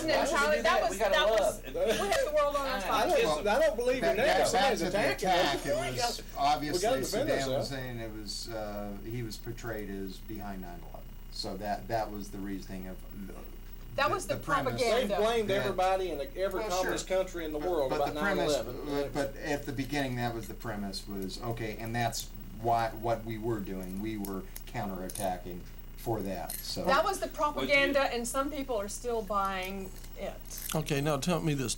wasn't entirely. That was. We had the world on our side. I don't believe in that. Somebody's attacking us. It was obviously Saddam Hussein. It was he was portrayed as behind 9/11. So that was the reasoning of. That was the propaganda. They blamed everybody in every communist country in the world about 9/11. But at the beginning, that was the premise. Was okay, and that's what we were doing. We were counterattacking for that. So that was the propaganda, and some people are still buying it. Okay, now tell me this: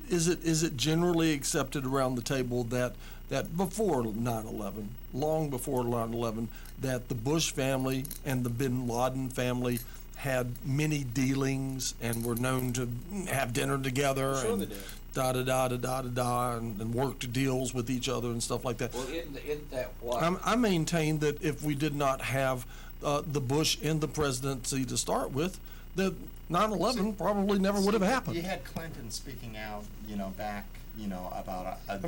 is it generally accepted around the table that before 9/11, long before 9/11, that the Bush family and the Bin Laden family had many dealings and were known to have dinner together and and worked deals with each other and stuff like that? Well, isn't that what? I maintain that if we did not have the Bush in the presidency to start with, that 9/11 probably never would have happened. You had Clinton speaking out, back, about the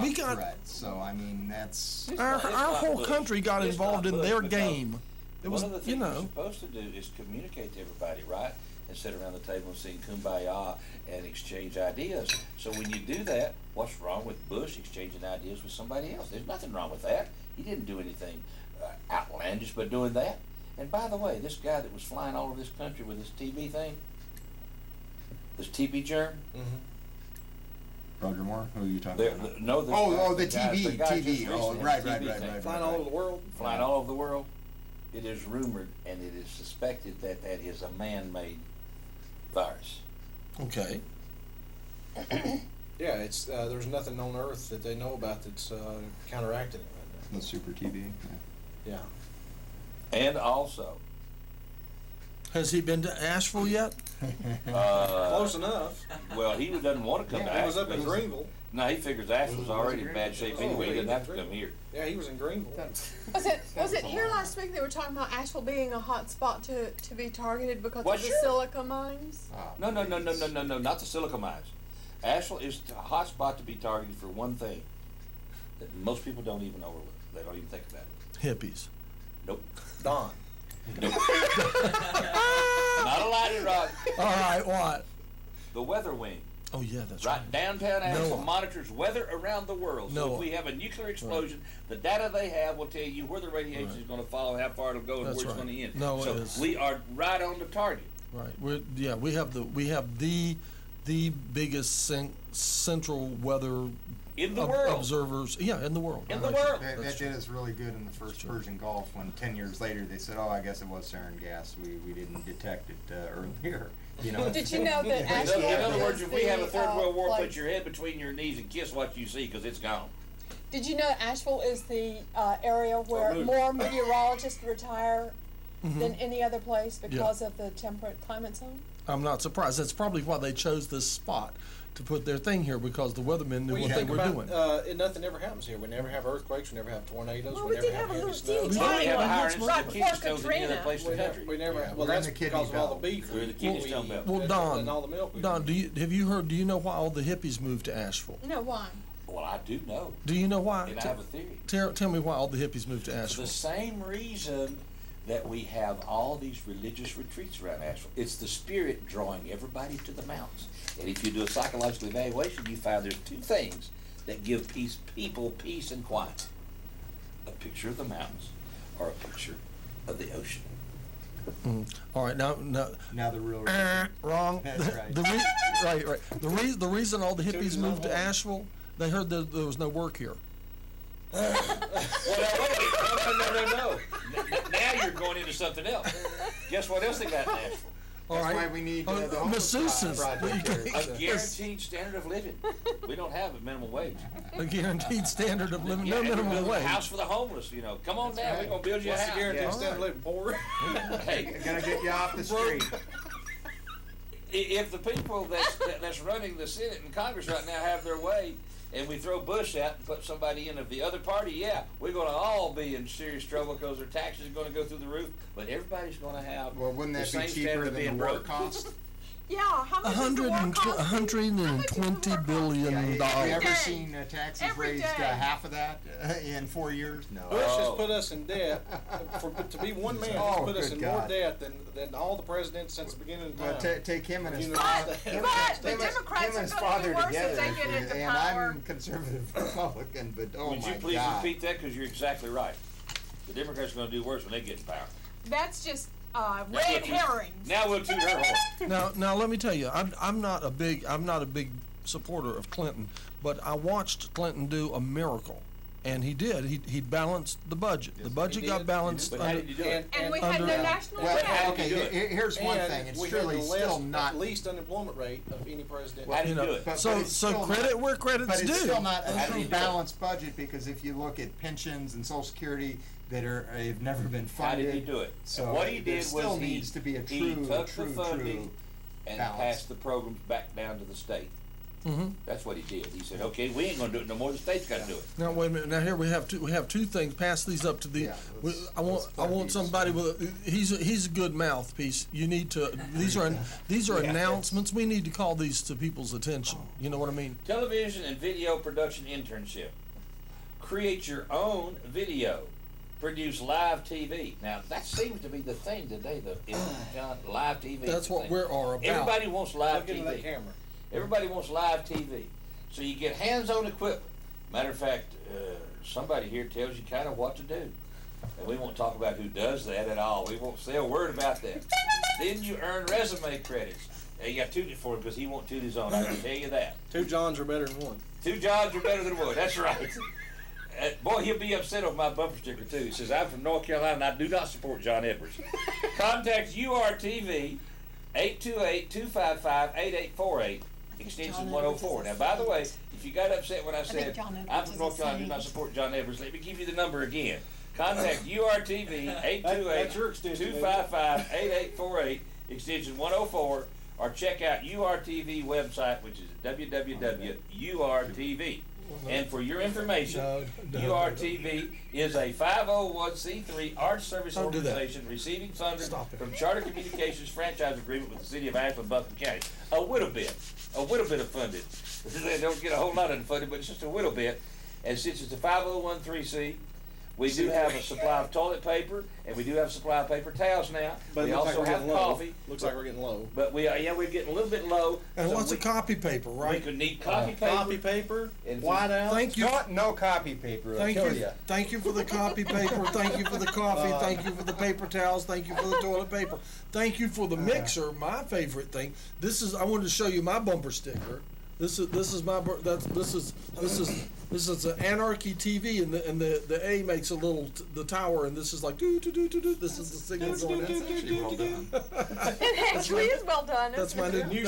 we got threat. So I mean, that's our whole country got involved in their game. It was, one of the things you're supposed to do is communicate to everybody, right? And sit around the table and sing Kumbaya and exchange ideas. So when you do that, what's wrong with Bush exchanging ideas with somebody else? There's nothing wrong with that. He didn't do anything outlandish by doing that. And by the way, this guy that was flying all over this country with this TB thing, this TB germ. Roger Moore? Who are you talking about? No, the TB. Oh, right. Flying all over the world. Flying all over the world. It is rumored and it is suspected that is a man-made virus. Okay. Yeah, it's there's nothing on Earth that they know about that's counteracting it right now. The super TB. Yeah. And also, has he been to Asheville yet? Close enough. Well, he doesn't want to come to Asheville. He was up in Greenville. No, he figures Asheville's already in bad shape anyway. He doesn't have to come here. Yeah, he was in Greenville. Was it here last week they were talking about Asheville being a hot spot to be targeted because of the silica mines? No, not the silica mines. Asheville is a hot spot to be targeted for one thing that most people don't even overlook. They don't even think about it. Hippies. Nope. Don. Nope. Not a lighted rod. All right, what? The weather wing. Oh yeah, that's right. Downtown Asheville monitors weather around the world. So if we have a nuclear explosion, the data they have will tell you where the radiation is going to follow, how far it'll go, and where it's going to end. So we are right on the target. Right. We have the biggest central weather in the world observers. Yeah, in the world. In the world. That did us really good in the first Persian Gulf when 10 years later they said, "Oh, I guess it was sarin gas. We didn't detect it earlier." Did you know that Asheville? In other words, if we have a third world war, put your head between your knees and kiss what you see because it's gone. Did you know Asheville is the area where more meteorologists retire than any other place because of the temperate climate zone? I'm not surprised. That's probably why they chose this spot to put their thing here, because the weathermen knew what they were doing. Nothing ever happens here. We never have earthquakes. We never have tornadoes. Well, we never have heavy snow. We only have a higher incidence of kidney stones than any other place in the country. We never. Well, that's because of all the beef. We're the kidney stone belt. Well, Don, and all the milk. Don, do you know why all the hippies moved to Asheville? No, why? Well, I do know. Do you know why? And I have a theory. Tell me why all the hippies moved to Asheville. The same reason that we have all these religious retreats around Asheville. It's the spirit drawing everybody to the mountains. And if you do a psychological evaluation, you find there's two things that give people peace and quiet. A picture of the mountains or a picture of the ocean. All right, now the real reason. Wrong. That's right. Right. The reason all the hippies moved to Asheville, they heard that there was no work here. No. Now you're going into something else. Guess what else they got in Asheville? That's why we need the masseuses. A guaranteed standard of living. We don't have a minimum wage. A guaranteed standard of living, no minimum wage. A house for the homeless, Come on down, we're going to build you a house. What's the guaranteed standard of living? Poor? Hey, gonna get you off the street. If the people that's running the Senate and Congress right now have their way, and we throw Bush out and put somebody in of the other party, we're going to all be in serious trouble because their taxes are going to go through the roof. But everybody's going to have wouldn't that the same be cheaper standard of than being the war broke. cost? Yeah, how much is the war costing? $120 billion. Have you ever Every day. seen taxes Every raised day. half of that in 4 years? No. Bush has Oh. put us in debt, to be one man, Oh, he's put us good in more God. debt than all the presidents since the beginning of Well, time. take him and his But- father. but him the and- Democrats him and his are gonna do father worse if together, they get into and power. I'm conservative Republican, but oh Would my you please God. repeat that, because you're exactly right. The Democrats are gonna do worse when they get in power. That's just, Now red we'll toot- herrings. Now we'll toot her horn. Now let me tell you, I'm not a big supporter of Clinton, but I watched Clinton do a miracle, and he did. He balanced the budget. The budget he got did. balanced. But how under- did you do it? And we had no under- national Well, debt. okay, do it? here's one And thing, it's we had truly the still not. least unemployment rate of any president. How did You you do know, it? But so it's still credit not- where credit's But it's due. still not How a do true you do it? balanced budget, because if you look at pensions and Social Security that have never been How funded. did he do it? So And what he there did still was needs to be a he true, took true, the funding true and balance. passed the programs back down to the state. Mhm. That's what he did. He said, okay, we ain't gonna do it no more, the state's gotta do it. Now wait a minute. Now here we have two things. Pass these up to the. Yeah, let's I want plug these. somebody with. He's a good mouthpiece. You need to. These are announcements. We need to call these to people's attention. You know what I mean? Television and video production internship. Create your own video. Produce live TV. Now that seems to be the thing today. John, live TV. is That's the what thing. we are about. Everybody wants live Look into that TV. camera. Everybody wants live TV. So you get hands-on equipment. Matter of fact, somebody here tells you kind of what to do. And we won't talk about who does that at all. We won't say a word about that. Then you earn resume credits. And you got Tootie for him because he won't toot his own. I can tell you that. 2 Johns are better than one. 2 jobs are better than one. That's right. Boy, he'll be upset over my bumper sticker too. He says, I'm from North Carolina and I do not support John Edwards. Contact URTV 828-255-8848, extension 104. Now, by the way, if you got upset when I said, John Edwards I'm is from North the Carolina, I do same. not support John Edwards, let me give you the number again. Contact URTV That's your extension, 828-255-8848, extension 104, or check out URTV website, which is www.urtv. And for your information, URTV is a 501c3 arts service Don't do that. organization receiving funding Stop it. from Charter Communications franchise agreement with the city of Ashland, Buncombe County. A little bit of funding. They don't get a whole lot of funding, but it's just a little bit. And since it's a 501c, we do have a supply of toilet paper, and we do have a supply of paper towels now. But We it looks also like we're have getting low. coffee. Looks like we're getting low. But we're getting a little bit low. And so what's we, a copy paper, We right? could need copy paper. Copy paper, And white out. Thank you. No copy paper, I'll Thank tell you. ya. Thank you for the copy paper. Thank you for the coffee. Thank you for the paper towels. Thank you for the toilet paper. Thank you for the mixer. My favorite thing. I wanted to show you my bumper sticker. This is my this is an Anarchy TV, and the A makes a little the tower, and this is like do do do do do. This is the signal going out. Actually, well done. It actually is well done. That's my It's- new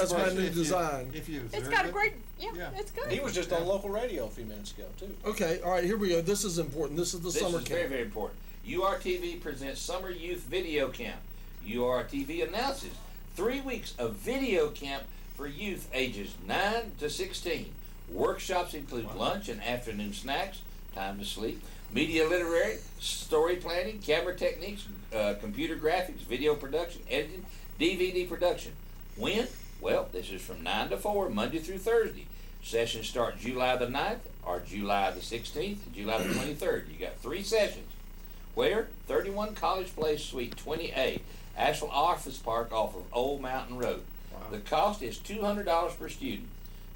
design. If you It's observe got a it. great, yeah, Yeah. it's good. He was just on local radio a few minutes ago, too. Okay, all right, here we go. This is important. This is the This summer is camp. very, very important. URTV presents Summer Youth Video Camp. URTV announces 3 weeks of video camp for youth ages 9 to 16. Workshops include lunch and afternoon snacks, time to sleep, media literary, story planning, camera techniques, computer graphics, video production, editing, DVD production. When? Well, this is from 9 to 4, Monday through Thursday. Sessions start July the 9th or July the 16th and July the 23rd. You got 3 sessions. Where? 31 College Place, Suite 20A, Asheville Office Park off of Old Mountain Road. The cost is $200 per student.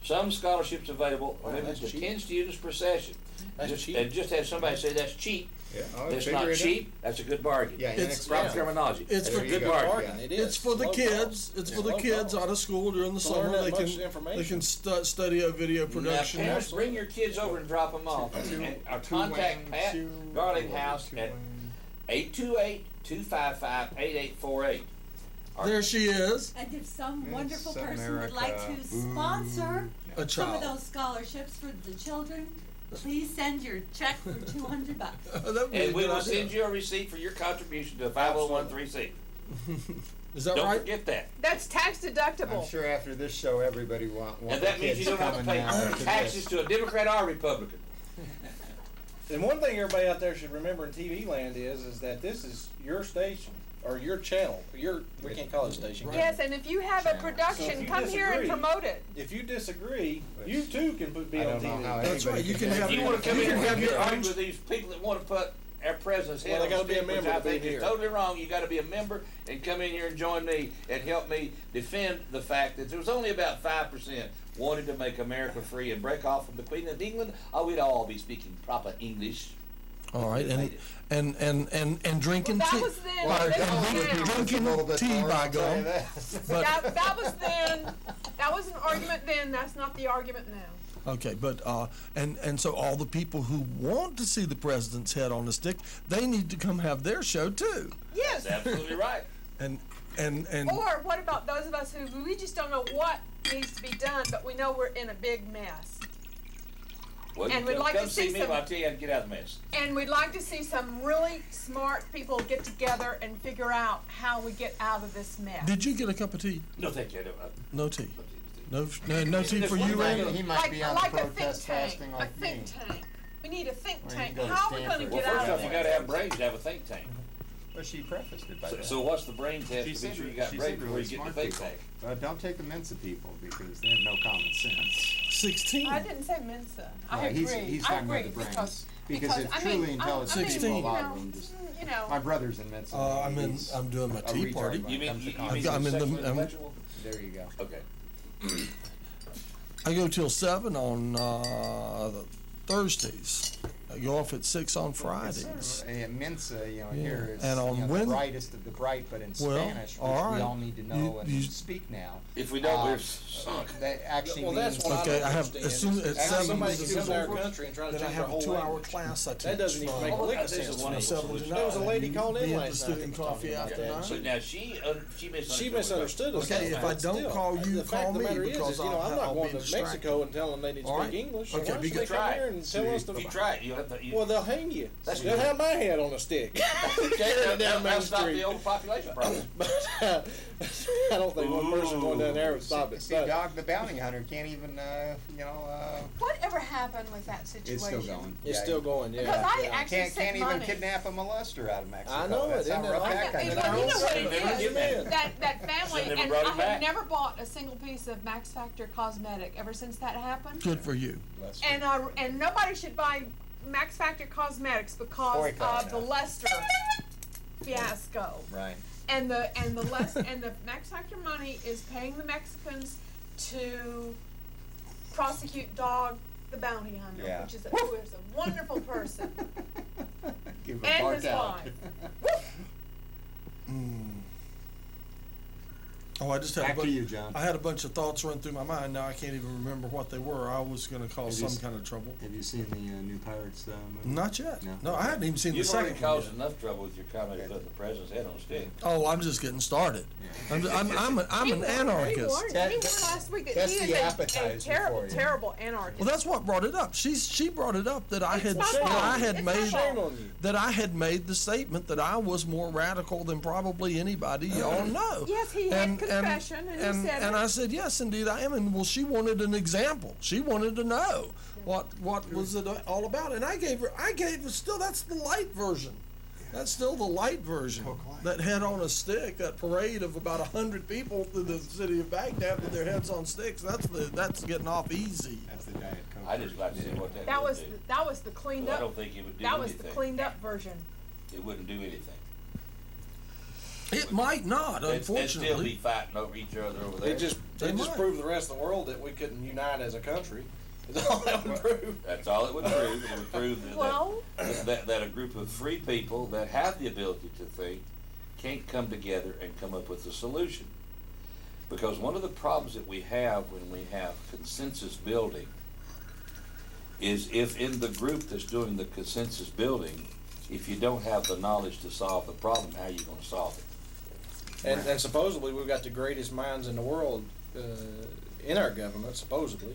Some scholarships available, Wow, limited that's to cheap. 10 students per session. That's cheap. And just have somebody say that's cheap. Yeah, That's not cheap. That's a good bargain. Yeah, It's- Proper yeah. terminology. It's That's for- a good There you go. bargain. Bargain, it is. It's for the Low kids. cost. It's Yeah, for the low kids cost. out of school during the To learn summer. that They much can information. study a video Now, production. parents, bring your kids over and drop them off. Or contact Pat Garlinghouse at 828-255-8848. There she is, And if some Yes, wonderful person would America. like to sponsor a some of child. those scholarships for the children, please send your check for $200. That would be a And we good will idea. send you a receipt for your contribution to 501c. Is that Don't right? forget that. That's tax deductible. I'm sure after this show, everybody want And the that means kids you don't have to coming pay now to taxes this. to a Democrat or a Republican. And one thing everybody out there should remember in TV land is that this is your station. or your channel, we can't call it a station. can we? Yes, and if you have a So if production, you come here and disagree- promote it. If you disagree, you too can be I on don't know TV. how That's right, anybody you can If have. you wanna come in and have your own- argument with these people that wanna put our president's head Well, on they the gotta be a stick, which member I to be think is here. totally wrong, you gotta be a member and come in here and join me and help me defend the fact that there was only about 5% wanted to make America free and break off from the Queen of England, or we'd all be speaking proper English. All right, and drinking Well, that tea. was then, All right, this and is drinking- now. drinking A little bit tea more, by I'll tell you gum. that. But, That was then, that was an argument then, that's not the argument now. okay, but, and so all the people who want to see the president's head on a stick, they need to come have their show too. Yes, That's absolutely right. And, or what about those of us who, we just don't know what needs to be done, but we know we're in a big mess. Well, you And we'd come- like to come see me, some- I'll tell you how to get out of the mess. And we'd like to see some really smart people get together and figure out how we get out of this mess. did you get a cup of tea? No, thank you, I don't, No tea. no No tea for There's you, one Randy? thing- He might be on the like a think protest tank, fasting a like me. think tank. We need a think Well, you tank. can go to How are we gonna Stanford. Well, get first out off, of you this? gotta have brains to have a think tank. Well, she prefaced it by that. So what's the brain test She to said be sure you re- got she brains said before really you get the smart think people. tank? Don't take the Mensa people because they have no common sense. 16. I didn't say Mensa. I Right, he's I talking about agree, the brains. because Because if I truly mean, intelligent I mean, people, a you lot know, of them just- you know, My brother's in Mensa. I'm doing my a tea retard party. when You it mean, comes to you common mean I'm in the- sexual I'm- intellectual? There you go. Okay. I go till 7 on the Thursdays. I go off at 6 on Fridays. And Mensa, Yeah. here it's And on the Wed- brightest of the bright, but in Well, Spanish, which all we right. all need to know You- and you- speak now. If we don't, we're sunk. That actually Well, that's means what Okay, I I don't have, understand. as soon as How 7 somebody is can come to our over, country and try to then I change have our a whole 2-hour language. class I teach. That doesn't even make a Oh, lick of this is sense. one to of me. the 7 to 9. There was a lady called in Be last interested night in that was coffee talking about after that. 9? But now she misunderstood. She misunderstood us. Okay, if I But don't still, call you, the fact call of the me, matter because is, I'm not I'll going be to distracted. Mexico and tell them they need to All speak right. English. Okay, Why don't be you good. come Try here it. and tell us to? If you try it, you'll have to. Well, they'll hang you. That's They'll good. have my head on a stick. Carry it down Main That'll stop Street. the overpopulation problem. But I don't think one person going down there would stop it. See, But Dog the Bounty Hunter can't even, whatever happened with that situation? it's still going. it's Yeah, still going. Yeah. Because I yeah. actually Can't sent even money. kidnap a molester out of Mexico. I know it, That's how isn't it rough like that that? kind of Well, you know what They never it get is, mad. that family, They never and brought I him have back. never bought a single piece of Max Factor cosmetic ever since that happened. Good for you. And nobody should buy Max Factor cosmetics because Boycott of the that. Lester fiasco. Right. And the Max Factor money is paying the Mexicans to prosecute Dog the Bounty Hunter, Yeah. who is a wonderful person. Give a And bark his out. wife. Oh, I just had Back to you, John. I had a bunch of thoughts run through my mind. Now I can't even remember what they were. I was going to cause Have you some s- kind of trouble. Have you seen the new Pirates movie? Not yet. No. No, I hadn't even seen You've the already second one caused yet. enough trouble with your comment about putting the president's head on a stick. Oh, I'm just getting started. Yeah. I'm an anarchist. He warned last week that That's he the is a appetizer terrible, for you. terrible anarchist. Well, that's what brought it up. She brought it up that I It's had my fault. I had It's my made fault. Shame on you. that I had made the statement that I was more radical than probably anybody y'all know. Yes, he had confession, and he said and it. I said, yes, indeed I am. And well, she wanted an example. She wanted to know what was it all about. And I gave her still that's the light version. That's still the light version. Coke Light. That head on a stick, that parade of about 100 people through the city of Baghdad with their heads on sticks. That's getting off easy. That's the Diet Coke. I just like to see what that That would was do. that was the cleaned I up. don't think it would do That was the anything. cleaned up version. It wouldn't do anything. It might not, They'd still be unfortunately. fighting over each other over there. It just might. proved the rest of the world that we couldn't unite as a country. That's all that would prove. That's all it would prove. It would prove that, Well- that a group of free people that have the ability to think can't come together and come up with a solution. Because one of the problems that we have when we have consensus building is if in the group that's doing the consensus building, if you don't have the knowledge to solve the problem, how are you going to solve it? And supposedly we've got the greatest minds in the world in our government, supposedly.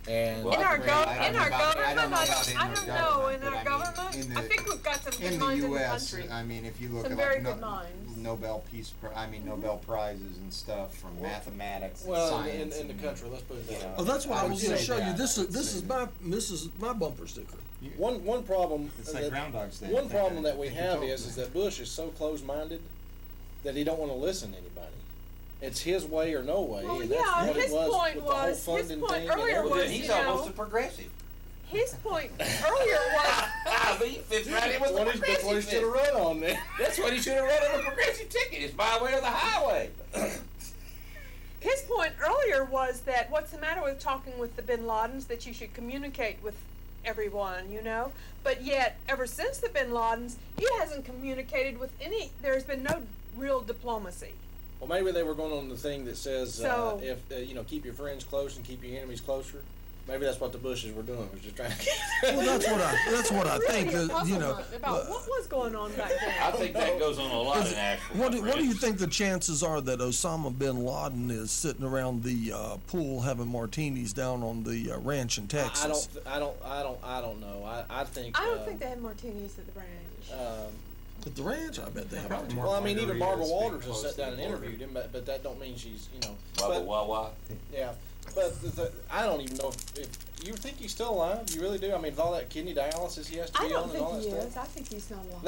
And Well, In our I don't know about government, I don't know. In but our I mean, government, in I the- think we've got some good in the minds in the U.S., country. I mean, if you look Some at very like good minds. Nobel Nobel prizes and stuff from mathematics and well, science. in the and, country, let's put it that way. Oh, that's what I would was going to say show you. that. This I would is say my bumper sticker. One problem It's like Groundhog's Day. One problem that we have is that Bush is so close-minded that he don't want to listen to anybody. It's his way or no way, Well, and that's yeah, what his it was point with the whole was- his funding point thing. earlier and Well, then was, he's you know- almost a progressive. His point earlier was, I mean, he fits right in with the That's what he progressive should have thing. run on there. That's what he should have run on the progressive ticket. It's my way or the highway. his point earlier was that what's the matter with talking with the Bin Ladens, that you should communicate with everyone, you know? But yet, ever since the Bin Ladens, he hasn't communicated with there's been no real diplomacy. Well, maybe they were going on the thing that says, So- if keep your friends close and keep your enemies closer. Maybe that's what the Bushes were doing, was just trying to. Well, that's what I think. Really a You know, puzzlement about what was going on back then. I think that goes on a lot in Asheville. what do you think the chances are that Osama bin Laden is sitting around the pool having martinis down on the ranch in Texas? I don't know. I think. I don't think they had martinis at the ranch. At the ranch, I bet they have Probably martinis. more Well, I mean, even Barbara margaritas Walters being has sat close down to and the border. interviewed him, but that don't mean she's, Blah, blah, blah. yeah. But I don't even know if you think he's still alive. You really do? I mean, with all that kidney dialysis he has to I be don't on and all think that he stuff. is. I think he's not alive.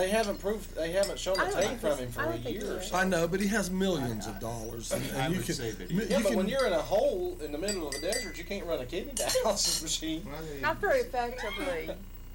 They haven't shown I a don't tape think from he's- him for I a don't think year he or is. so. I know, but he has millions of dollars. And I you would can, say that you he- Yeah, but can- when you're in a hole in the middle of the desert, you can't run a kidney dialysis machine. Well, they- Not very effectively.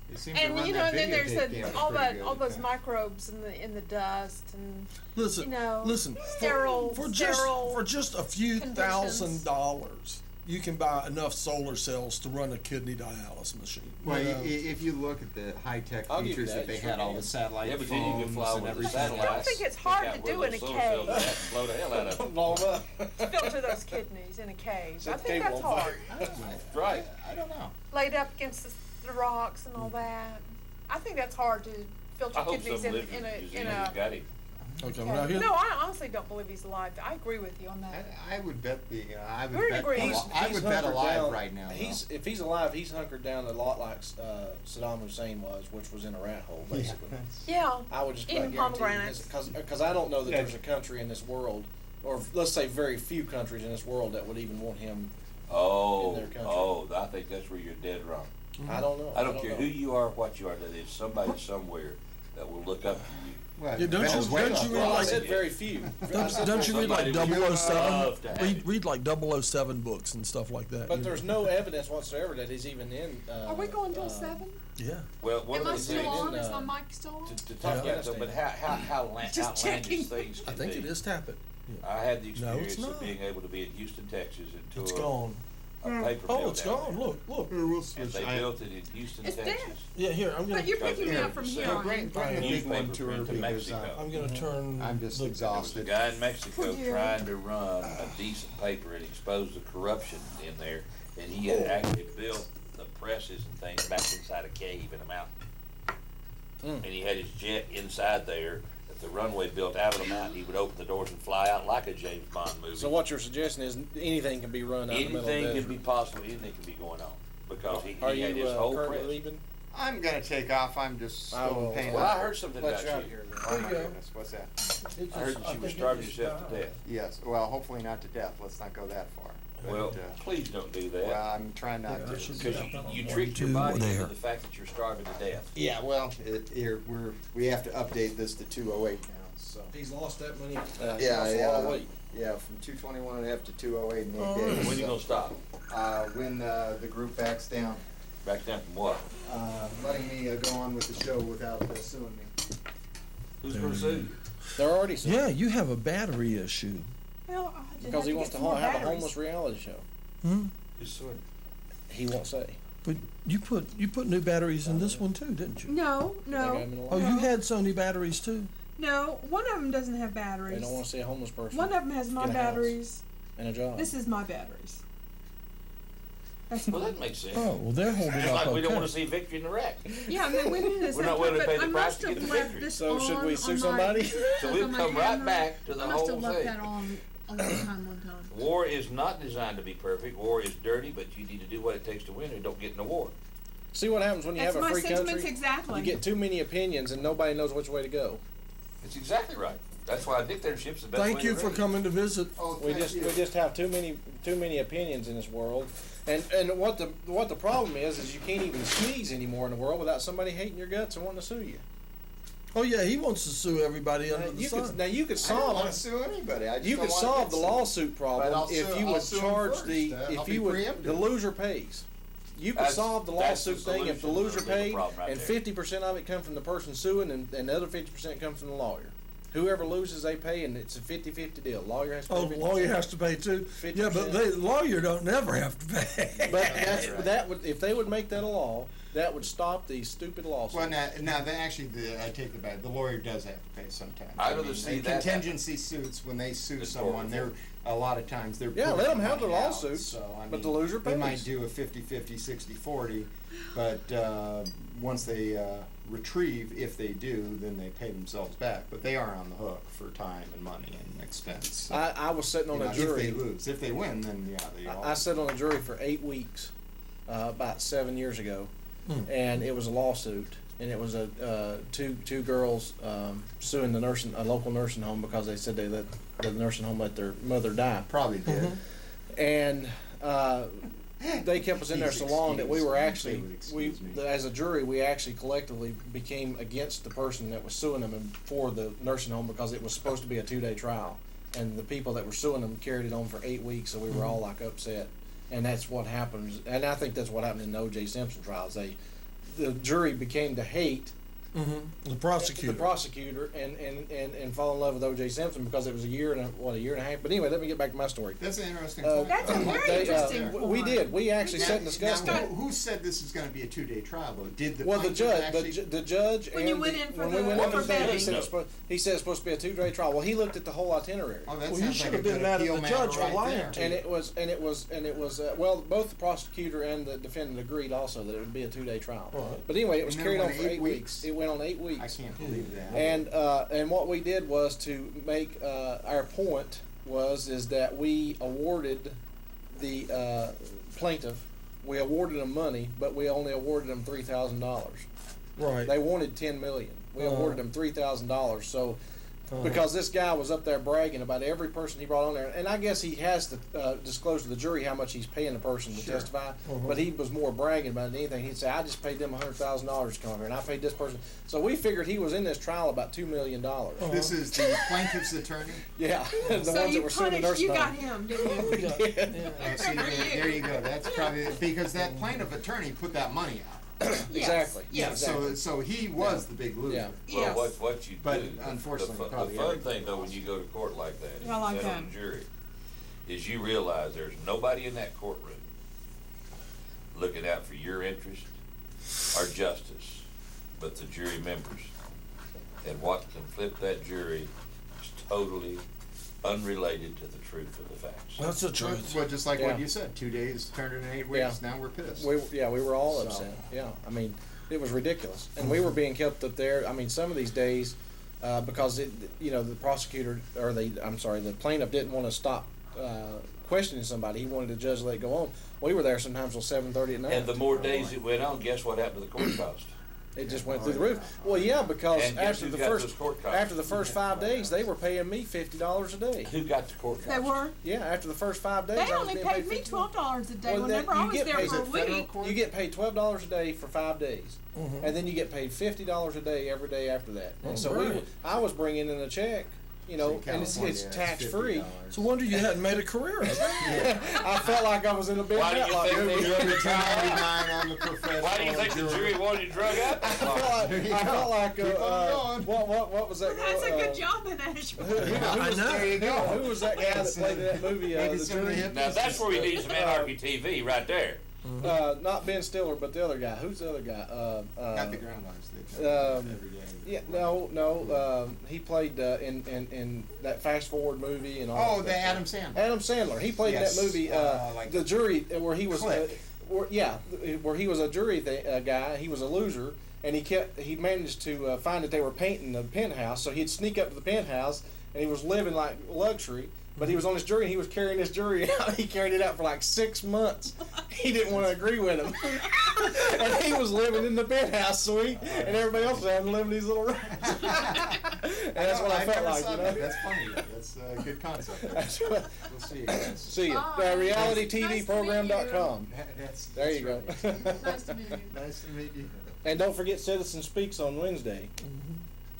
they seem to And run you know, that then there's videotape camera all pretty good. those microbes in the dust and listen, you know, listen. sterile For sterile just a few conditions. $1,000, you can buy enough solar cells to run a kidney dialysis machine. Well, You know? if you look at the high-tech I'll give you features that, that they you sure had, all can. the satellite Yeah, but then you can phones fly and with the everything. satellites. I don't think it's hard to do in a cave. Blow the hell out of them. Blow 'em up. filter those kidneys in a cave. I Set think the that's cable on hard. Right. I don't know. Laid up against the rocks and all that. I think that's hard to filter I hope kidneys some in living a museum has got him. Okay, Okay. well, here, No, I honestly don't believe he's alive. I agree with you on that. I would bet I We're would in bet agreement. I would bet hunkered alive down- right now. If he's alive, he's hunkered down a lot like Saddam Hussein was, which was in a rat hole, though. basically. Yeah. I would just Eating about guarantee pomegranates. because I don't know that there's a country in this world, or let's say very few countries in this world that would even want him. Oh, In their country. I think that's where you're dead wrong. I don't know. I don't care know. who you are, what you are, that there's somebody somewhere that will look up to you. Well, Yeah, don't you- Venezuela, don't you Well, I realize- said very few. don't you read like Somebody would love to 007? have Read like 007 books and stuff like that. But you there's know. no evidence whatsoever that he's even in. Are we going till 7? Yeah. Well, one Am I of the still things on? in, Is my mic still on? to talk about though, but how Just checking. outlandish things I can think be. it is tapping. Yeah. I had the No, it's experience of not. being able to be in Houston, Texas, and It's tour gone. a paper mill Oh, it's down gone. there. Look. Here, we'll And switch. they built it in Houston, It's Texas. dead. Yeah, here, I'm gonna. But you're picking me Because up from it here was on. Bring a big one Newspaper to her print to because Mexico. I'm gonna turn. I'm just the- There was a exhausted. guy in Mexico Oh, dear. trying to run a decent paper and expose the corruption in there, and he had actually built the presses and things back inside a cave in a mountain. And he had his jet inside there that the runway built out of the mountain. He would open the doors and fly out like a James Bond movie. So what you're suggesting is anything can be run out in the middle of the Anything desert. can be possible, anything can be going on, because he Are had you his whole currently press. leaving? I'm gonna take off. I'm just I still will. in pain. Well, I heard something Let about you out you. here. Oh my There you go. goodness, what's that? I heard that you were starving yourself to death. Yes, well, hopefully not to death. Let's not go that far. Well, But, please don't do well, that, I'm trying not Yeah, I should to. do because that. you tricked your Two body there. into the fact that you're starving to death. Yeah, well, here we have to update this to 208 now. So He's lost that many. yeah, from 221.5 to 208 in 8 Oh. days. When are you So, gonna stop? when the group backs down, Back down from what? letting me go on with the show without suing me. Who's gonna sue you? They're already suing Yeah, you have a battery issue. Well, I just because have he to wants get to some more have a batteries. homeless reality show. Hmm? Who's suing? He won't say. But you put new batteries in this one too, didn't you? No, They got no, him in a Oh, lot. you had Sony batteries too. no. One of them doesn't have They batteries. don't want to see a homeless person One of them has my get a house batteries. and a job. This is my batteries. That's Well, mine. that makes sense. Oh, well, they're holding Just up like we don't okay. wanna see victory in Iraq. Yeah, I mean, we knew this. We're not happened, willing to but pay the I price must to get have the left victory. this So should we on sue my- somebody? So we'll on my come right camera. back to the I must whole have left thing. that on a long time, one time. War is not designed to be perfect. War is dirty, but you need to do what it takes to win or don't get in a war. See what happens when you That's have a my free sentiments country. exactly. You get too many opinions and nobody knows which way to go. It's exactly right. That's why dictatorship's the best way Thank you to for rule. coming to visit. Oh, We just have too many opinions in this world, and what the problem is you can't even sneeze anymore in the world without somebody hating your guts and wanting to sue you. Oh, yeah, he wants to sue everybody under the sun. Now you could I don't want solve to sue anybody. I just you don't could wanna solve get the sued. lawsuit But problem I'll if sue- you I'll would sue 'em charge first. the I'll if be you would preemptive. the loser pays. You could That's- solve the that's the lawsuit thing if the solution loser to the legal paid problem right and there. 50% of it comes from the person suing and the other 50% comes from the lawyer. Whoever loses, they pay, and it's a 50-50 deal. Lawyer has to pay Oh, 50%. lawyer has to pay too? Yeah, but 50%. the lawyer don't never have to pay. But that would, if they would make that a law, that would stop these stupid lawsuits. Well, now, I take it back. The lawyer does have to pay sometimes. I'd rather see that contingency suits, when they sue It's someone, horrible. a lot of times they're Yeah, putting let 'em have money their out. lawsuits, So, I but mean, the loser They might pays. do a 50-50, 60-40, but once they retrieve, if they do, then they pay themselves back. But they are on the hook for time and money and expense. So, I was sitting on a jury. If they lose, if they win, then yeah, they all. I sat on a jury for 8 weeks, about 7 years ago, and it was a lawsuit, and it was two girls suing a local nursing home because they said they let the nursing home let their mother die, Probably did. and they kept us in there Please so long that we were excuse actually me. They would excuse me. as a jury we actually collectively became against the person that was suing them and for the nursing home because it was supposed to be a 2-day trial, and the people that were suing them carried it on for 8 weeks, so we were all like upset, and that's what happens, and I think that's what happened in the O.J. Simpson trials. The jury became to hate The prosecutor. the prosecutor and fall in love with O.J. Simpson because it was a year and a half. But anyway, let me get back to my story. That's an interesting Uh, point. That's a very They, interesting point. we did. We actually sat and discussed now, it. who said this is going to be a 2-day trial? Though? Did the Well, the plaintiff judge, actually? the judge, When and you went in for when the- we went in for for vetting, vetting. he said it's supposed to be a 2-day trial. Well, he looked at the whole itinerary. Oh, that Well, you sounds should like have a been good mad at appeal the matter judge for right lying there. to And it was well, both the prosecutor and the defendant agreed also that it would be a 2-day trial. Right. But anyway, it was And then carried it on went for 8 8 weeks. It went on 8 weeks. I can't believe that. And what we did was to make our point is that we awarded the plaintiff, we awarded them money, but we only awarded them $3,000. Right. They wanted $10 million. We awarded them $3,000. So. Because this guy was up there bragging about every person he brought on there, and I guess he has to disclose to the jury how much he's paying the person to testify. But he was more bragging about it than anything. He'd say, "I just paid them $100,000 to come over here, and I paid this person." So we figured he was in this trial about $2 million. This is the plaintiff's attorney. Yeah, the So ones you that were suing the punished, you nursing got home. him, didn't you? See, there you go. That's probably because that plaintiff attorney put that money out. Exactly. Yes. Exactly. So he was the big loser. Yeah. Well, Yes. what you But do, unfortunately, the probably fun everybody thing though, when you go to court like that, and I like you sit on that. the jury, is you realize there's nobody in that courtroom looking out for your interest or justice, but the jury members. And what can flip that jury is totally unrelated to the truth of the facts. That's the truth. Well, just like Yeah. what you said, 2 days turned into 8 weeks. Yeah. Now we're pissed. We were all So- upset. Yeah, I mean, it was ridiculous, and we were being kept up there. I mean, some of these days, because the prosecutor or the plaintiff didn't want to stop questioning somebody. He wanted the judge to let it go on. We were there sometimes till 7:30 at night. And the more days it went on, guess what happened to the court cost? It just went through the roof. Well, yeah, because And guess after who the got first those court costs? after the first 5 days, they were paying me $50 a day. Who got the court cost? They were. Yeah, after the first 5 days, They I was only being paid me $50. $12 a day Well, whenever you I was get there paid- for a Is it federal week. court? You get paid $12 a day for 5 days, and then you get paid $50 a day every day after that. And so right. I was bringing in a check, and it's tax free. It's a wonder you hadn't made a career of it. I felt like I was in a big Why do you matlock. think they You're the 1099 on the professional. Why do you think the jury wanted you drug out? I felt like Keep on going. what was that? That's a good job in Asheville. I know. There you go. Who was that guy that played in that movie? Maybe The some of the jury? hippies Now that's where we need some anarchy TV right there. Not Ben Stiller, but the other guy. Who's the other guy? Got the groundhogs every day. Yeah, no. He played in that Fast Forward movie and all. Oh, the Adam Sandler. Adam Sandler. He played Yes, in that movie, like The Jury, where he was, Click. where he was a jury guy. He was a loser, and he managed to find that they were painting the penthouse, so he'd sneak up to the penthouse, and he was living like luxury. But he was on his jury, and he was carrying this jury out. He carried it out for like 6 months. He didn't want to agree with him. And he was living in the penthouse suite, and everybody else was having to live in these little rooms. And that's what I felt never like, saw you know? that. That's funny. That's a good concept. That's what, We'll see you guys. see ya. Bye. realitytvprogram.com. There you go. Nice to meet you. Nice to meet you. And don't forget Citizen Speaks on Wednesday.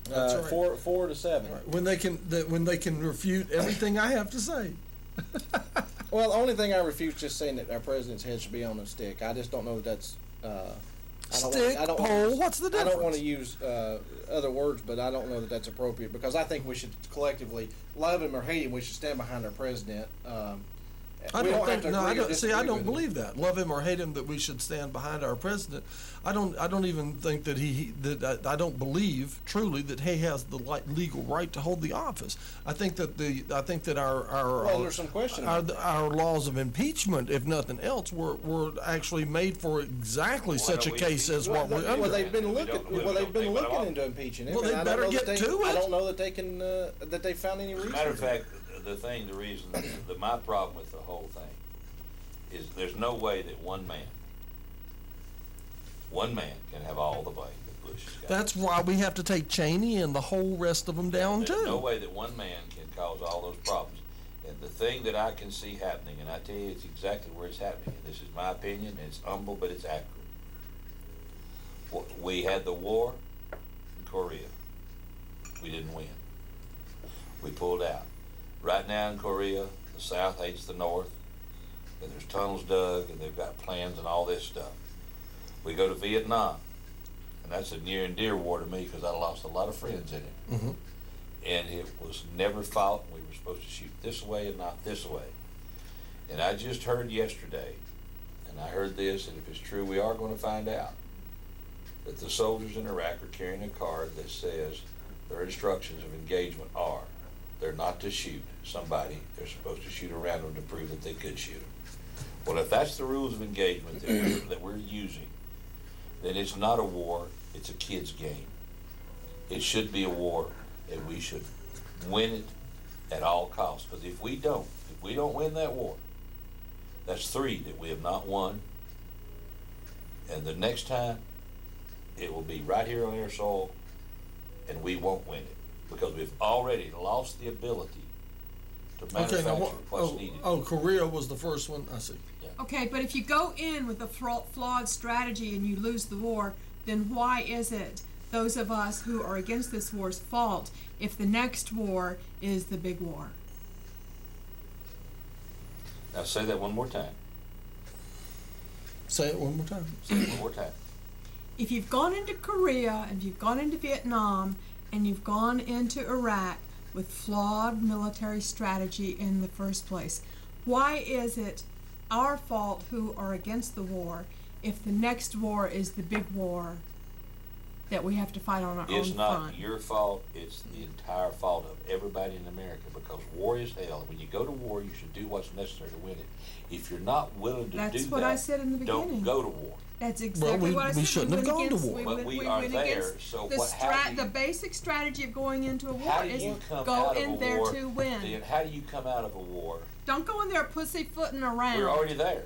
That's right. 4-7. When they can refute everything I have to say. Well, the only thing I refute is just saying that our president's head should be on a stick. I just don't know that that's. Stick, pole, what's the I don't want difference? to use other words, but I don't know that that's appropriate because I think we should collectively love him or hate him. We should stand behind our president. I we don't have think. to No, agree I or don't. See, I disagree don't with him. believe that. Love him or hate him, that we should stand behind our president. I don't even think that I don't believe truly that he has the legal right to hold the office. I think that our Well, there's some question about our laws of impeachment, if nothing else, were actually made for exactly Why such a don't we case as what we're Well, under. they've been We looking. don't- we Well, they've don't been take one looking off. into impeaching him. Well, and they I don't better know get that to I it. don't know that they can that they found any reason. Matter of to. fact, the reason, my problem with the whole thing is there's no way that one man can have all the blame that Bush has got. That's why we have to take Cheney and the whole rest of them down There's no too. way that one man can cause all those problems. And the thing that I can see happening, and I tell you, it's exactly where it's happening, and this is my opinion, and it's humble, but it's accurate. We had the war in Korea. We didn't win. We pulled out. Right now in Korea, the South hates the North, and there's tunnels dug, and they've got plans and all this stuff. We go to Vietnam, and that's a near and dear war to me because I lost a lot of friends in it. Mm-hmm. And it was never fought. We were supposed to shoot this way and not this way. And I just heard yesterday, and I heard this, and if it's true, we are going to find out, that the soldiers in Iraq are carrying a card that says their instructions of engagement are they're not to shoot somebody. They're supposed to shoot around them to prove that they could shoot them. Well, if that's the rules of engagement that we're using, then it's not a war, it's a kid's game. It should be a war, and we should win it at all costs. Because if we don't win that war, that's 3 that we have not won. And the next time, it will be right here on our soil, and we won't win it. Because we've already lost the ability to Okay, manufacture now what's needed. Korea was the first one. I see. Okay, but if you go in with a flawed strategy and you lose the war, then why is it those of us who are against this war's fault if the next war is the big war? Now say that one more time. Say it one more time. Say it one more time. If you've gone into Korea and you've gone into Vietnam and you've gone into Iraq with flawed military strategy in the first place, why is it our fault who are against the war if the next war is the big war that we have to fight on our own It's not front? your fault, it's the entire fault of everybody in America, because war is hell. When you go to war, you should do what's necessary to win it. If you're not willing to That's do what that, I said in the beginning. don't go to war. That's exactly what I said. we shouldn't have went gone to against- war. But we are went there, against so the what- how do you- the basic strategy of going into a How war do is you come go out of in a there war? to win. Then how do you come out of a war? Don't go in there pussyfooting around. We're already there.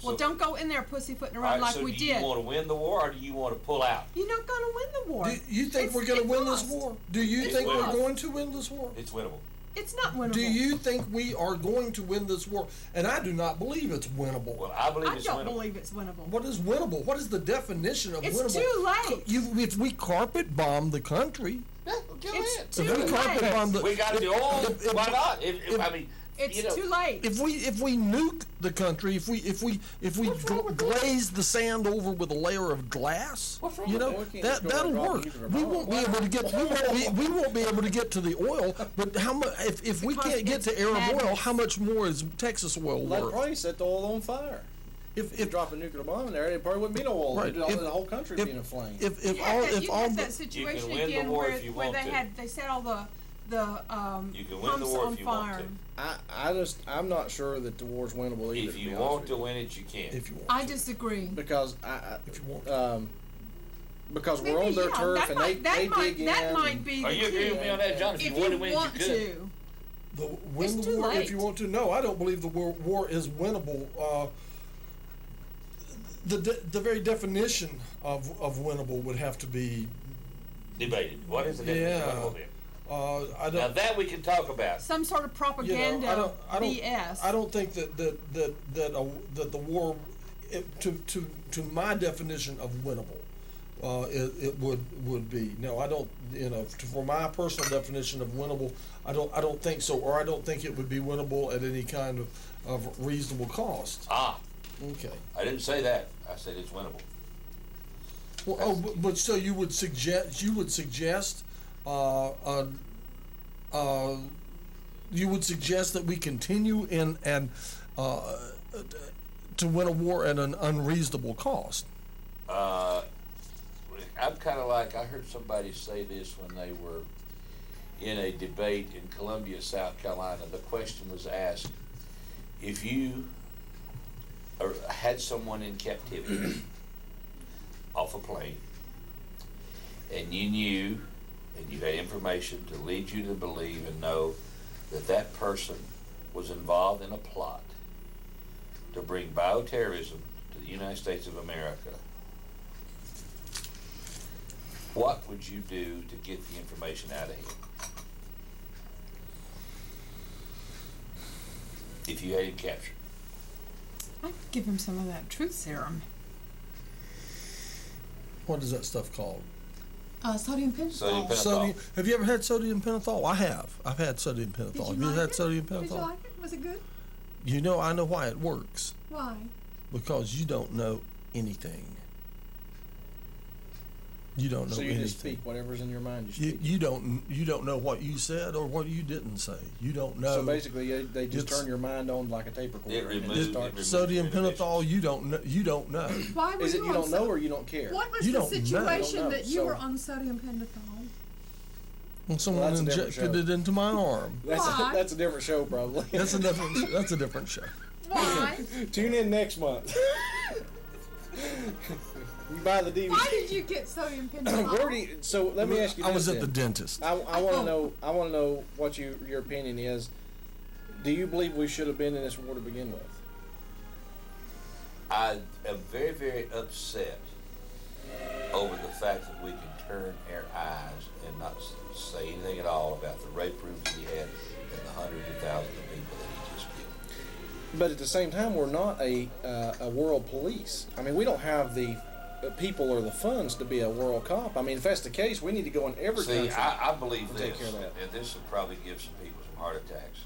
Well, So- don't go in there pussyfooting all around right, like so we do did. you want to win the war, or do you want to pull out? You're not going to win the war. Do you think we're going to win this war? Do you It's think we're winnable. going to win this war? It's winnable. It's not winnable. Do you think we are going to win this war? And I do not believe it's winnable. Well, I believe I it's don't winnable. believe it's winnable. What is winnable? What is the definition of It's winnable? too late. If we carpet bomb the country, It's if too we carpet late. bomb the, We got the oil. Why not? I mean, It's you know, too late. if we nuke the country, if we glaze the sand over with a layer of glass, What's wrong you with know, that? We can't just go that'll and drop a work. nuclear We bomb. won't be able to get we won't be able to get to the oil. But how much if we Because can't get it's to Arab oil? madness. How much more is Texas oil They'd worth? probably set the oil on fire. If you drop a nuclear bomb in there, it probably wouldn't be no oil. Right. The whole country would be in a flame. If You had all that the, situation win the again war where, if you where want to. they set all the You can win the pumps war on if you want fire. to. I'm not sure that the war's winnable either. If to you be want honest to with win it, you can. if you want, I to. disagree. because If you want. because Maybe, we're on their yeah, turf that and might, they that dig in. might and- be Are the you agreeing with me on that, John? If you If want to you win, want you could. to. Win It's the too war late. if you want to. No, I don't believe the war is winnable. The very definition of winnable would have to be. Debated. What is the definition Yeah. of winnable? I Now don't. that we can talk about. Some sort of propaganda BS. I don't think that the war, to my definition of winnable, it would be. No, I don't, for my personal definition of winnable, I don't think so, or I don't think it would be winnable at any kind of reasonable cost. Okay. I didn't say that. I said it's winnable. Well, but so you would suggest, that we continue and to win a war at an unreasonable cost. I'm kind of like, I heard somebody say this when they were in a debate in Columbia, South Carolina. The question was asked, if you had someone in captivity off a plane, and you knew, and you had information to lead you to believe and know that that person was involved in a plot to bring bioterrorism to the United States of America, what would you do to get the information out of him? If you had him captured. I'd give him some of that truth serum. What is that stuff called? Sodium pentothal. Sodium pentothal. Have you ever had sodium pentothal? I have. I've had sodium pentothal. Did Have you you like had it? sodium Did you pentothal? like it? Was it good? I know why it works. Why? Because you don't know anything. You don't know So you anything. just speak whatever's in your mind. You speak. You don't know what you said or what you didn't say. You don't know. So basically, they just It's- turn your mind on like a tape recorder. It and removes- start- it removes Sodium your inhibitions. pentothal, you don't know. Why were Is it you you on don't know or you don't care? What was You the don't know. situation Don't know. that you So- were on sodium pentothal? When someone that's a different injected show. it into my arm. Why? That's a different show, probably. That's a different show. Why? Tune in next month. You buy the DVD. Why did you get sodium pentothal? Where do you, so let me ask you I this was at the then. dentist. I want to know. I want to know what your opinion is. Do you believe we should have been in this war to begin with? I am very, very upset over the fact that we can turn our eyes and not say anything at all about the rape rooms that he had and the hundreds of thousands of people that he just killed. But at the same time, we're not a world police. I mean, we don't have the people or the funds to be a world cop. I mean, if that's the case, we need to go in every See, country. I believe and this, take care of that. and this will probably give some people some heart attacks.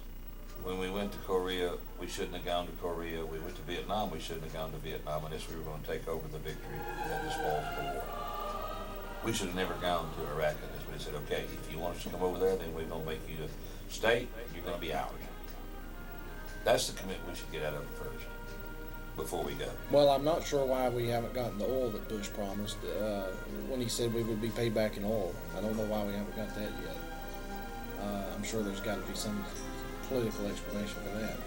When we went to Korea, we shouldn't have gone to Korea. We went to Vietnam, we shouldn't have gone to Vietnam unless we were going to take over the victory and the spoils of the war. We should have never gone to Iraq unless we said, okay, if you want us to come over there, then we're going to make you a state, you're going to be ours. That's the commitment we should get out of it first, before we go. Well, I'm not sure why we haven't gotten the oil that Bush promised when he said we would be paid back in oil. I don't know why we haven't got that yet. I'm sure there's got to be some political explanation for that.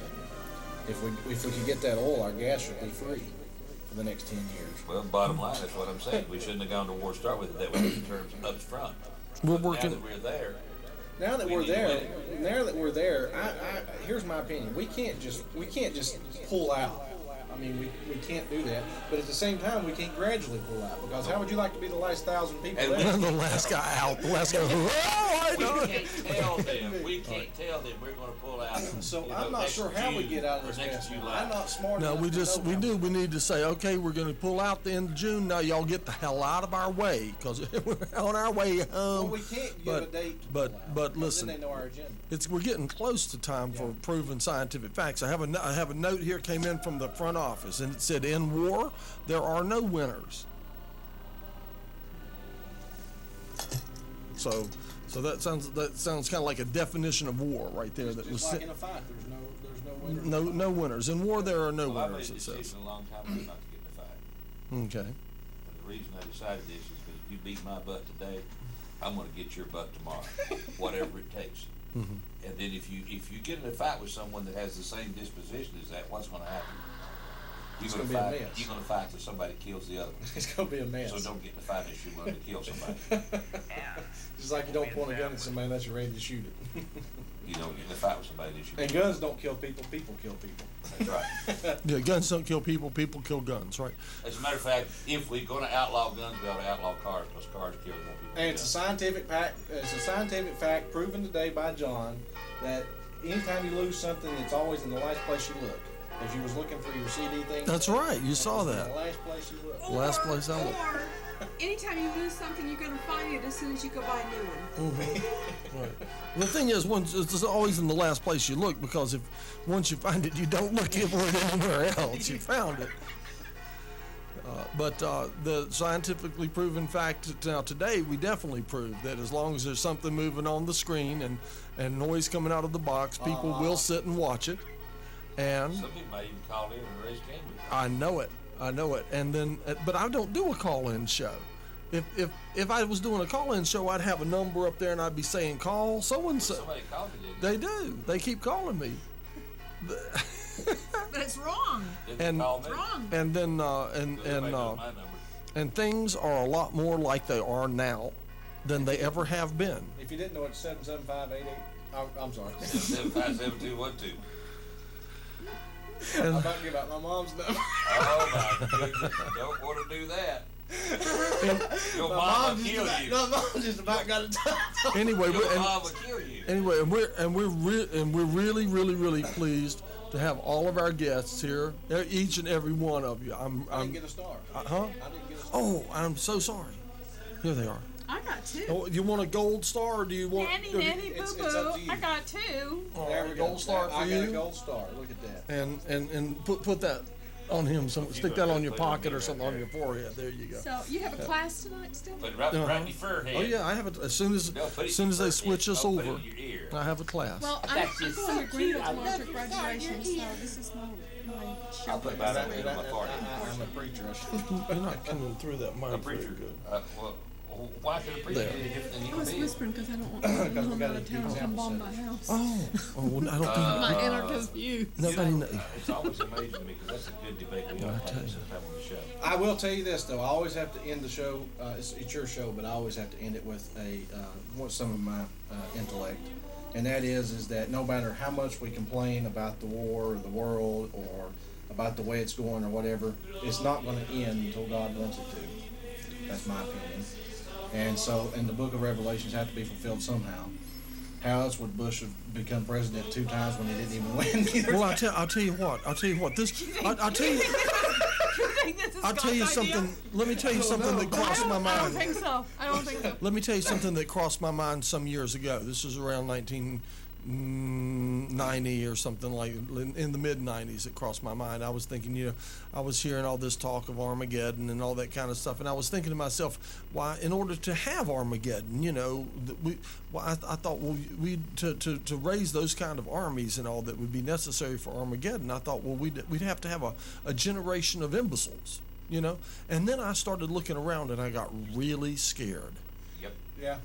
But if we could get that oil, our gas would be free for the next 10 years. Well, bottom line, that's what I'm saying. We shouldn't have gone to war to start with. That was in terms up front. We're But working- Now that we're there, Now that We we're need to there, win it. here's my opinion. We can't just pull out. I mean, we can't do that. But at the same time, we can't gradually pull out because how would you like to be the last 1,000 people And there? The last guy out. The last guy. Oh, I we know. can't tell them. We can't tell them we're going to pull out. So you know, I'm not next sure how we June get out of or this next mess. July. I'm not smart No, enough we to just know we how. do. We need to say, okay, we're going to pull out the end of June. Now y'all get the hell out of our way because we're on our way Well, home. we can't give but- a date to but- pull out, but because listen, then they know our agenda. We're getting close to time for proven scientific facts. I have a note here came in from the front office, and it said, "In war, there are no winners." So that sounds kind of like a definition of war right there. That was Just like in a fight, there's no winner. no winners. In war, there are no Well, I made winners. a It says. decision a long time ago not to get in a fight. Okay. And the reason I decided this is because if you beat my butt today, I'm going to get your butt tomorrow, whatever it takes. Mm-hmm. And then if you get in a fight with someone that has the same disposition as that, what's going to happen? It's You're gonna going to be a fight. mess. You're going to fight till somebody kills the other one. It's gonna be a mess. So don't get in a fight unless you're willing to kill somebody. Just like you don't point a gun at somebody unless you're ready to shoot it. You don't get in a fight with somebody that you. And guns don't kill people. People kill people. That's right. Yeah, guns don't kill people. People kill guns. Right. As a matter of fact, if we're going to outlaw guns, we ought to outlaw cars because cars kill more people. And than it's a guns. scientific fact proven today by John that anytime you lose something, it's always in the last place you look. As you was looking for your CD thing. That's right. You saw it's in that. the last place you look. Last place I looked. anytime you lose something, you're gonna find it as soon as you go buy a new one. Right. The thing is, it's always in the last place you look, because if once you find it, you don't look for it anywhere else. You found it. But the scientifically proven fact now today, we definitely prove that as long as there's something moving on the screen and noise coming out of the box, people will sit and watch it. And Some people might even call in and raise game with you. I know it. And then, but I don't do a call-in show. If I was doing a call-in show, I'd have a number up there and I'd be saying, call so-and-so. Somebody called you, didn't They do. They keep calling me. That's wrong. they? Didn't And- they call It's me? wrong. And then, Everybody knows my number. and things are a lot more like they are now than they ever have been. If you didn't know, it's 77588. I'm sorry. 7577212. I'm about to give out my mom's number. Oh my goodness! Don't want to do that. Your My mom will mom's kill just you. about, my mom's just about got it done. Anyway, Your mom will kill you. anyway, we're really pleased to have all of our guests here, each and every one of you. I didn't get a star. Huh? I didn't get a star. Oh, I'm so sorry. Here they are. I got two. Oh, you want a gold star, or do you want? Nanny, nanny, boo it's boo. up to you. I got two. All There right, we go. gold star I for got a you. gold star. Look at that. And put that on him. Stick that on your pocket or something on your forehead. There you go. So you have a class tonight still? Put it right in your forehead. Oh yeah, I have it as soon as No, put it as soon as in they your switch us forehead. over. Don't put it in your ear. I have a class. Well, I'm That's going just to so Greenville cute. I tomorrow love to your graduation, star. so this is my I'll put mine up in my forehead. I'm a preacher. I should- You're not coming through that mic A very preacher. good. Well, why should a preacher There. be any different than I you was be? whispering because I don't want we anyone got out a of town to come example bomb set. my house. Oh, I don't think My anarchist view. nobody You know. know, it's always amazing to me because that's a good debate we Well, I ought to tell have you. sometime on the show. I will tell you this though. I always have to end the show. It's your show, but I always have to end it with some of my intellect, and that is that no matter how much we complain about the war or the world or about the way it's going or whatever, it's not going to end until God wants it to. That's my opinion. And so, and the book of Revelations have to be fulfilled somehow. How else would Bush have become president 2 times when he didn't even win either Well, time? I'll tell you what. I'll tell you something. Let me tell you something that crossed my I don't mind. think so. I don't think so. Let me tell you something that crossed my mind some years ago. This was around 1990 or something like in the mid 90s. It crossed my mind. I was thinking, I was hearing all this talk of Armageddon and all that kind of stuff, and I was thinking to myself, why, in order to have Armageddon, I thought, well, to raise those kind of armies and all that would be necessary for Armageddon. I thought, well, we'd have to have a generation of imbeciles, And then I started looking around and I got really scared. Yep. Yeah.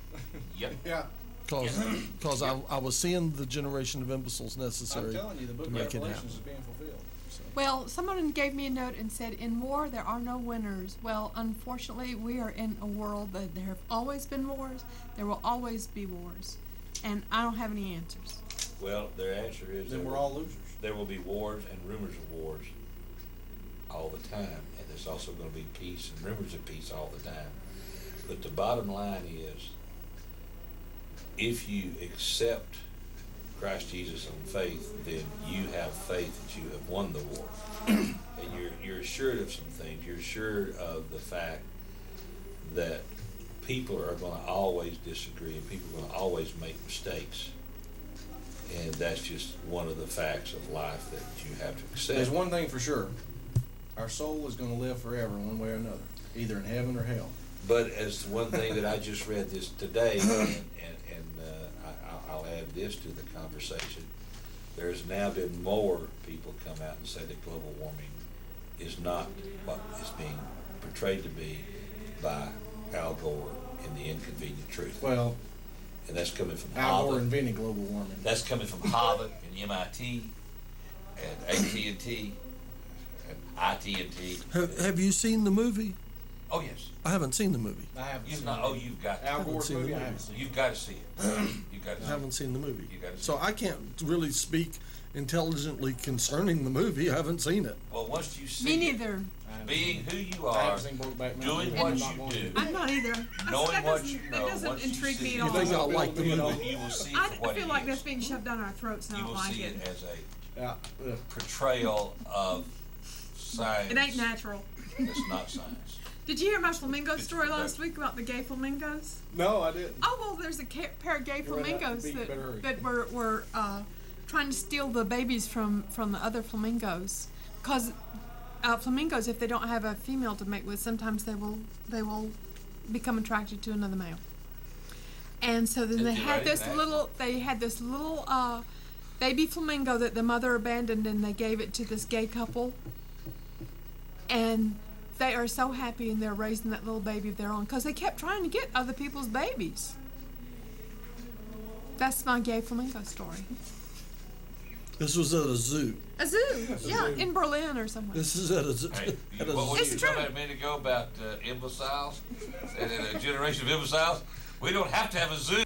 Yep. Yeah. Because I was seeing the generation of imbeciles I'm necessary telling you, the book to of make it Revelations happen. is being fulfilled. So. Well, someone gave me a note and said, in war, there are no winners. Well, unfortunately, we are in a world that there have always been wars. There will always be wars. And I don't have any answers. Well, their answer is Then that we're all losers. there will be wars and rumors of wars all the time, and there's also going to be peace and rumors of peace all the time. But the bottom line is, if you accept Christ Jesus on faith, then you have faith that you have won the war. And you're assured of some things. You're assured of the fact that people are going to always disagree and people are going to always make mistakes. And that's just one of the facts of life that you have to accept. There's one thing for sure. Our soul is going to live forever one way or another, either in heaven or hell. But as the one thing that I just read this today, and I'll add this to the conversation, there's now been more people come out and say that global warming is not what is being portrayed to be by Al Gore in The Inconvenient Truth. Well, And that's coming from Al Gore Harvard. invented global warming. That's coming from Harvard and MIT and AT&T and IT&T. Have you seen the movie? Oh, yes. I haven't seen the movie. I haven't You've seen not. it. Oh, you've got. Al haven't Gore's seen the movie. I movie. haven't seen. You've got to see it. You've got to I see haven't seen the movie. You gotta see So it. I can't really speak intelligently concerning the movie. I haven't seen it. Well, once you see Me it, neither. I haven't being seen who it. you I are, haven't seen Brokeback Mountain doing either. what I'm not you going do, to. I'm not either. knowing that what doesn't, you that know, doesn't once you intrigue see me it, at all. You think I like the You know, movie? you will see I for what feel it like is. that's being shoved down our throats, and I You don't will like see it. it as a Yeah. portrayal of science. It ain't natural. That's not science. Did you hear my flamingo story last week about the gay flamingos? No, I didn't. Oh, well, there's a pair of gay You're right, flamingos beat, better hurry. that were trying to steal the babies from the other flamingos. Because flamingos, if they don't have a female to mate with, sometimes they will become attracted to another male. And so then Did they you had write this it down? little baby flamingo that the mother abandoned, and they gave it to this gay couple. And they are so happy, and they're raising that little baby of their own because they kept trying to get other people's babies. That's my gay flamingo story. This was at a zoo. A zoo, yeah, in Berlin or somewhere. This is at a zoo. Hey, At a what were It's you true. talking about a minute ago about imbeciles and a generation of imbeciles? We don't have to have a zoo.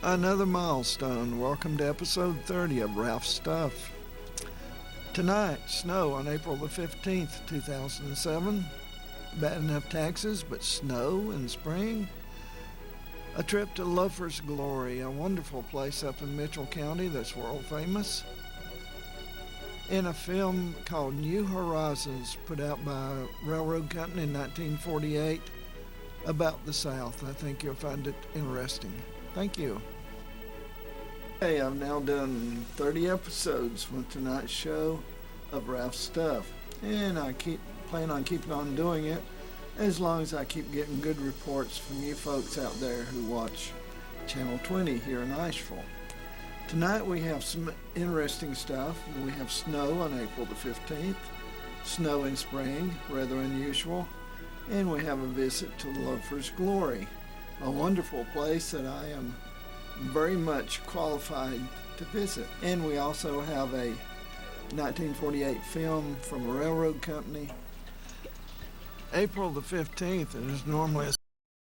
Another milestone. Welcome to episode 30 of Ralph's Stuff. Tonight, snow on April the 15th, 2007. Bad enough taxes, but snow in spring. A trip to Loafer's Glory, a wonderful place up in Mitchell County that's world famous. In a film called New Horizons, put out by a railroad company in 1948, about the South. I think you'll find it interesting. Thank you. Hey, I've now done 30 episodes with tonight's show of Ralph's Stuff, and I plan on keeping on doing it as long as I keep getting good reports from you folks out there who watch Channel 20 here in Asheville. Tonight we have some interesting stuff. We have snow on April the 15th, snow in spring, rather unusual, and we have a visit to Loafer's Glory, a wonderful place that I am very much qualified to visit. And we also have a 1948 film from a railroad company. April the 15th is normally a